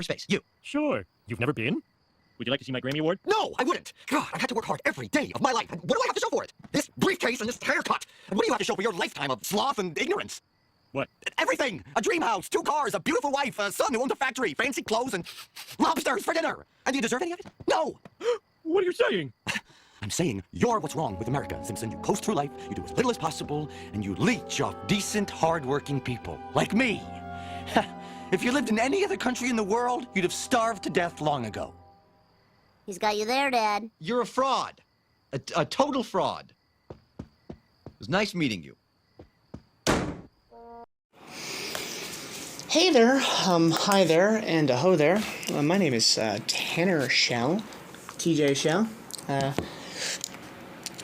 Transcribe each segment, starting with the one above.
space? You. Sure. You've never been? Would you like to see my Grammy Award? No, I wouldn't. God, I've had to work hard every day of my life. And what do I have to show for it? This briefcase and this haircut. And what do you have to show for your lifetime of sloth and ignorance? What? Everything. A dream house, 2 cars, a beautiful wife, a son who owns a factory, fancy clothes, and lobsters for dinner. And do you deserve any of it? No. What are you saying? I'm saying you're what's wrong with America, Simpson. You coast through life, you do as little as possible, and you leech off decent, hard-working people. Like me. If you lived in any other country in the world, you'd have starved to death long ago. He's got you there, Dad. You're a fraud. A total fraud. It was nice meeting you. Hey there, hi there, and ho there. My name is Tanner Shell, TJ Shell.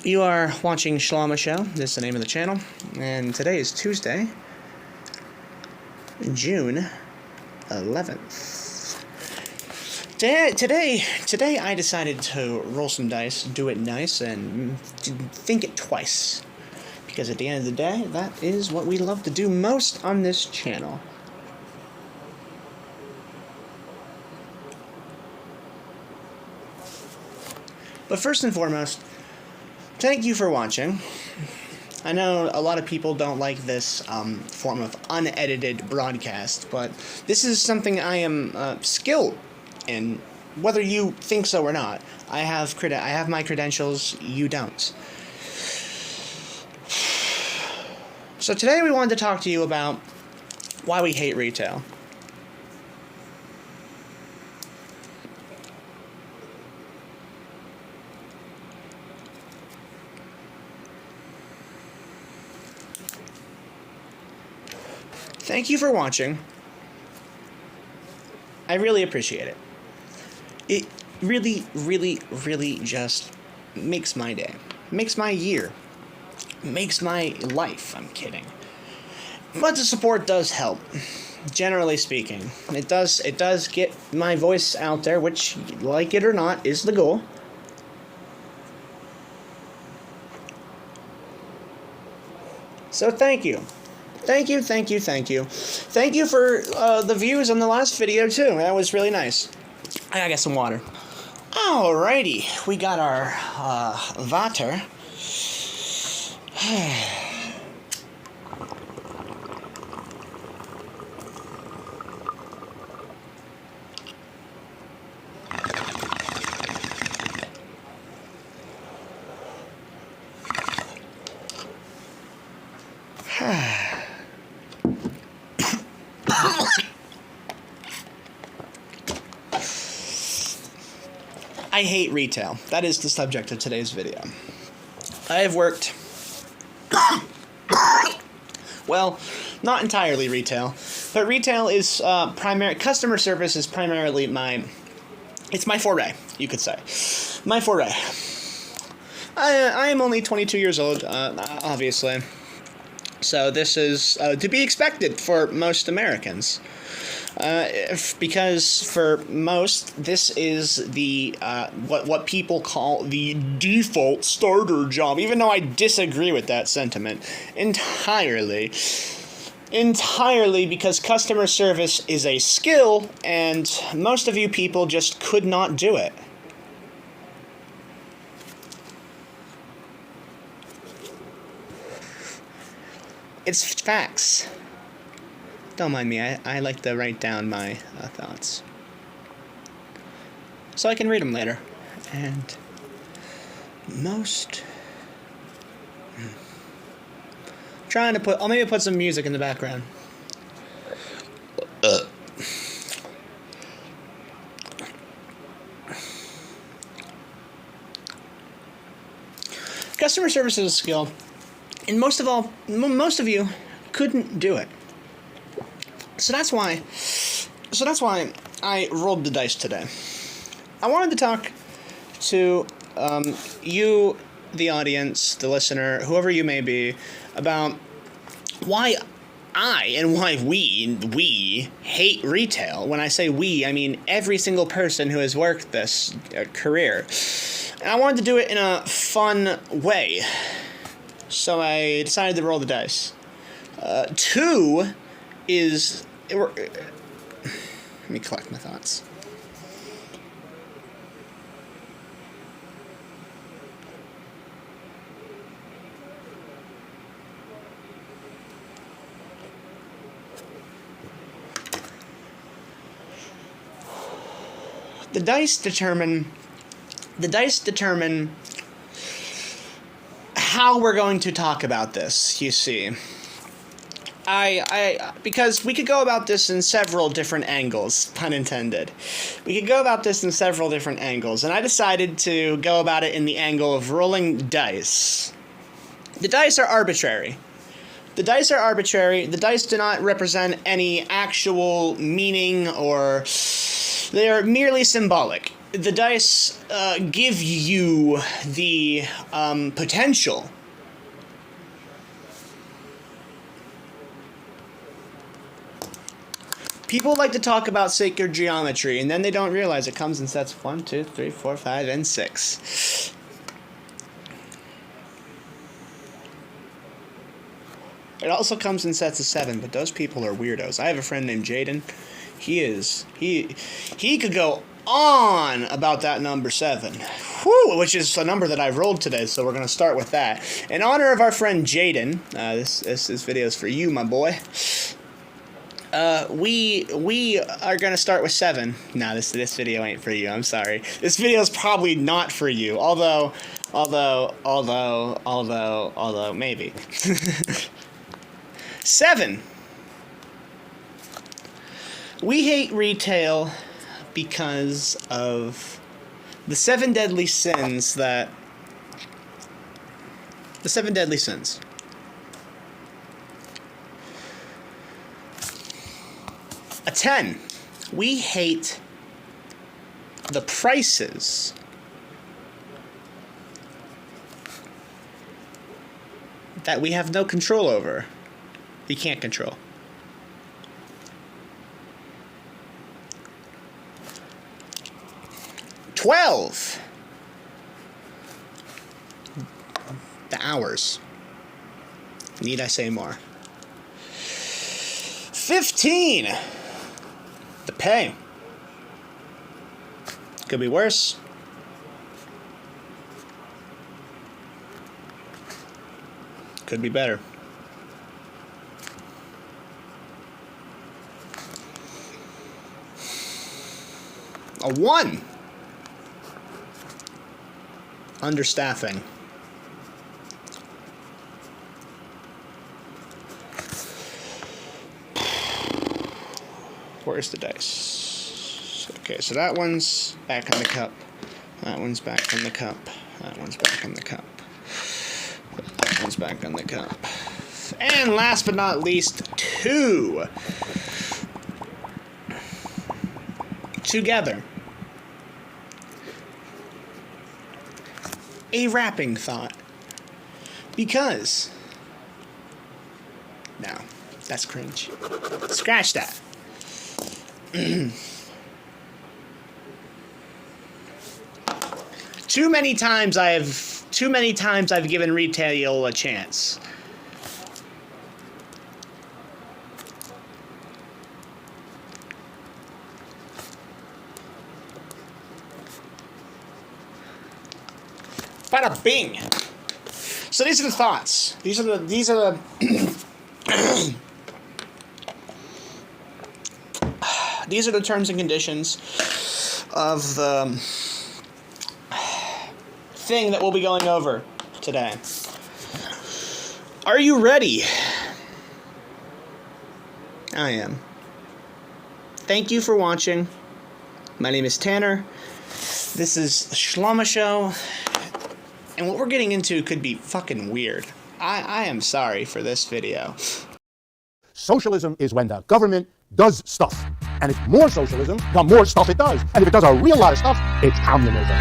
You are watching Shlama Show. This is the name of the channel, and today is Tuesday, June 11th. Today I decided to roll some dice, do it nice, and think it twice. Because at the end of the day, that is what we love to do most on this channel. But first and foremost, thank you for watching. I know a lot of people don't like this form of unedited broadcast, but this is something I am skilled in, whether you think so or not. I have my credentials, you don't. So today we wanted to talk to you about why we hate retail. Thank you for watching. I really appreciate it. It really, really, really just makes my day. Makes my year. Makes my life. I'm kidding. But the support does help. Generally speaking. It does get my voice out there, which, like it or not, is the goal. So thank you. Thank you, thank you, thank you. Thank you for the views on the last video, too. That was really nice. I gotta get some water. Alrighty, we got our water. I hate retail. That is the subject of today's video. I have worked, well, not entirely retail, but retail is customer service is primarily it's my foray, you could say. My foray. I am only 22 years old, obviously. So this is to be expected for most Americans. Because for most, this is the what people call the default starter job, even though I disagree with that sentiment entirely. Entirely because customer service is a skill, and most of you people just could not do it. It's facts. Don't mind me, I like to write down my thoughts. So I can read them later. And most... Trying to put... I'll maybe put some music in the background. Customer service is a skill. And most of you couldn't do it. So that's why I rolled the dice today. I wanted to talk to you, the audience, the listener, whoever you may be, about why I and why we hate retail. When I say we, I mean every single person who has worked this career. And I wanted to do it in a fun way. So I decided to roll the dice. 2 is... Let me collect my thoughts. The dice determine how we're going to talk about this, you see. Because we could go about this in several different angles, pun intended. We could go about this in several different angles, and I decided to go about it in the angle of rolling dice. The dice are arbitrary. The dice are arbitrary. The dice do not represent any actual meaning, or they are merely symbolic. The dice give you the potential people like to talk about sacred geometry, and then they don't realize it comes in sets of 1, 2, 3, 4, 5, and 6. It also comes in sets of 7, but those people are weirdos. I have a friend named Jaden. He could go on about that number 7. Whew, which is a number that I rolled today, so we're going to start with that. In honor of our friend Jaden, this video is for you, my boy. We are going to start with 7. No, this video ain't for you. I'm sorry. This video is probably not for you. Although, maybe. 7. We hate retail because of the 7 deadly sins that... The 7 deadly sins. A 10. We hate the prices that we have no control over. We can't control. $12. The hours. Need I say more? 15. The pay. Could be worse. Could be better. A 1. Understaffing. Where's the dice? Okay, so that one's back in the cup. That one's back in the cup. That one's back in the cup. That one's back in the cup. And last but not least, 2. Together. A wrapping thought. Because... No, that's cringe. Scratch that. Too many times I've given retail a chance. Bada bing. So these are the thoughts. These are the these are the terms and conditions of the thing that we'll be going over today. Are you ready? I am. Thank you for watching. My name is Tanner. This is the Shlama Show. And what we're getting into could be fucking weird. I am sorry for this video. Socialism is when the government does stuff. And if more socialism, the more stuff it does. And if it does a real lot of stuff, it's communism.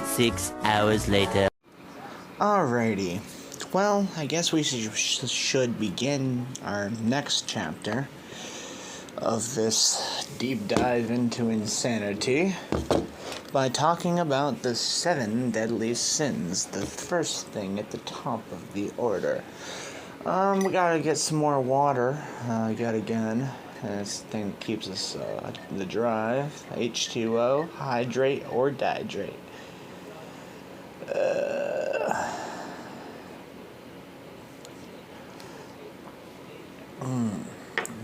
6 hours later. Alrighty. Well, I guess we should begin our next chapter of this deep dive into insanity. by talking about the 7 deadly sins, the first thing at the top of the order. We gotta get some more water, yet again. This thing keeps us, the drive. H2O, hydrate or dihydrate.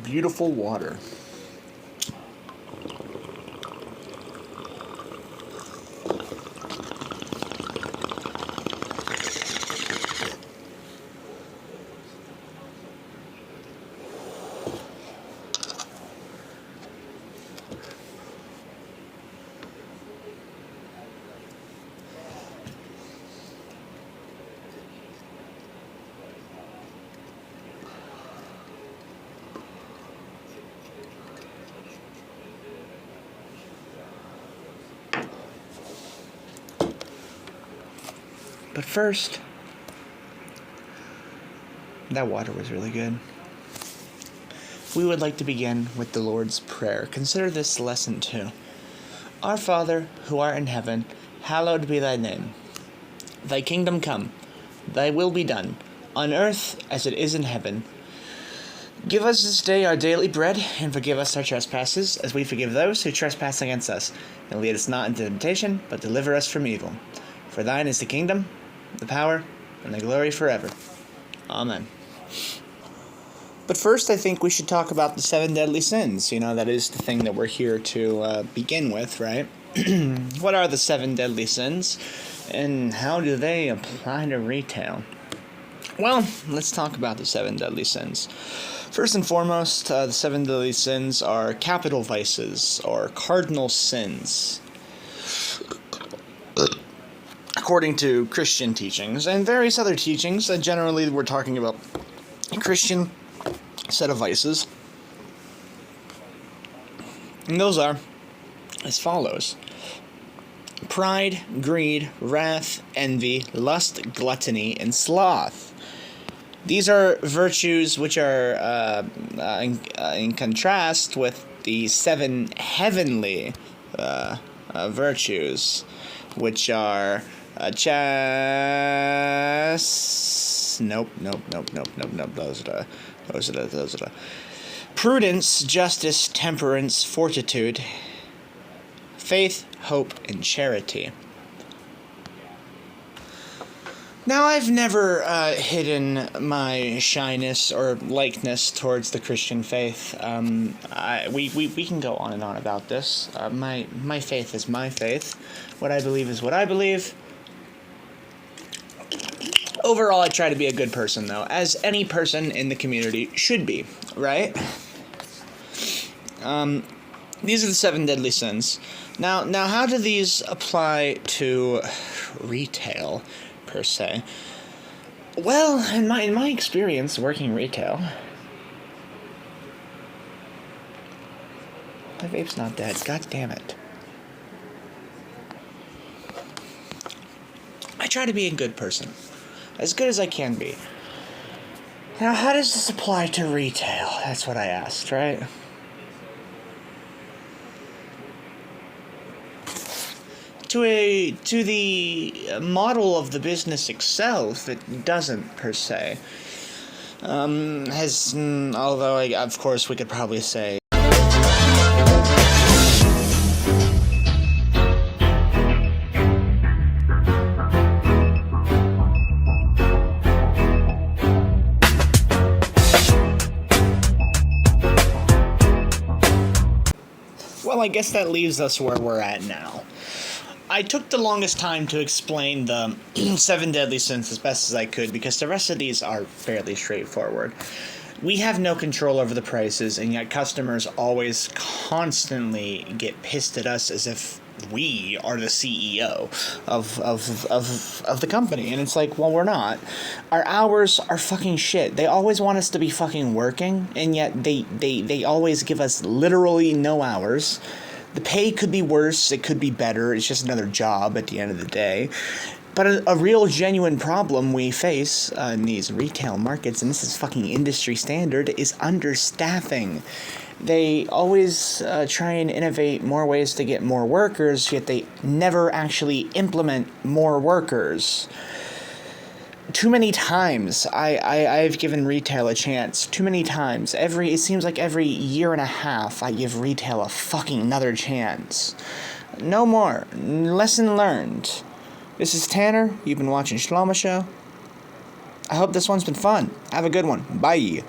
Beautiful water. But first, that water was really good. We would like to begin with the Lord's Prayer. Consider this lesson too. Our Father, who art in heaven, hallowed be thy name. Thy kingdom come, thy will be done, on earth as it is in heaven. Give us this day our daily bread, and forgive us our trespasses, as we forgive those who trespass against us. And lead us not into temptation, but deliver us from evil. For thine is the kingdom, the power, and the glory forever. Amen. But first, I think we should talk about the 7 deadly sins. You know, that is the thing that we're here to begin with, right? What are the 7 deadly sins, and how do they apply to retail? Well, let's talk about the 7 deadly sins. First and foremost, the 7 deadly sins are capital vices, or cardinal sins, according to Christian teachings and various other teachings. Generally, we're talking about a Christian set of vices. And those are as follows: pride, greed, wrath, envy, lust, gluttony, and sloth. These are virtues which are in contrast with the 7 heavenly virtues, which are Nope. Those are the prudence, justice, temperance, fortitude, faith, hope, and charity. Now, I've never hidden my shyness or likeness towards the Christian faith. We can go on and on about this. My faith is my faith. What I believe is what I believe. Overall, I try to be a good person, though, as any person in the community should be, right? These are the 7 deadly sins. Now, how do these apply to retail, per se? Well, in my experience working retail, my vape's not dead. God damn it. I try to be a good person. As good as I can be. Now, how does this apply to retail? That's what I asked, right? To the model of the business itself, it doesn't, per se. Although, of course, we could probably say I guess that leaves us where we're at now. I took the longest time to explain the 7 deadly sins as best as I could, because the rest of these are fairly straightforward. We have no control over the prices, and yet customers always constantly get pissed at us as if we are the CEO of the company. And it's like, well, we're not. Our hours are fucking shit. They always want us to be fucking working, and yet they always give us literally no hours. The pay could be worse, it could be better, it's just another job at the end of the day. But a real genuine problem we face in these retail markets, and this is fucking industry standard, is understaffing. They always try and innovate more ways to get more workers, yet they never actually implement more workers. Too many times I've given retail a chance. Too many times. It seems like every year and a half I give retail a fucking another chance. No more. Lesson learned. This is Tanner. You've been watching Shlomo Show. I hope this one's been fun. Have a good one. Bye.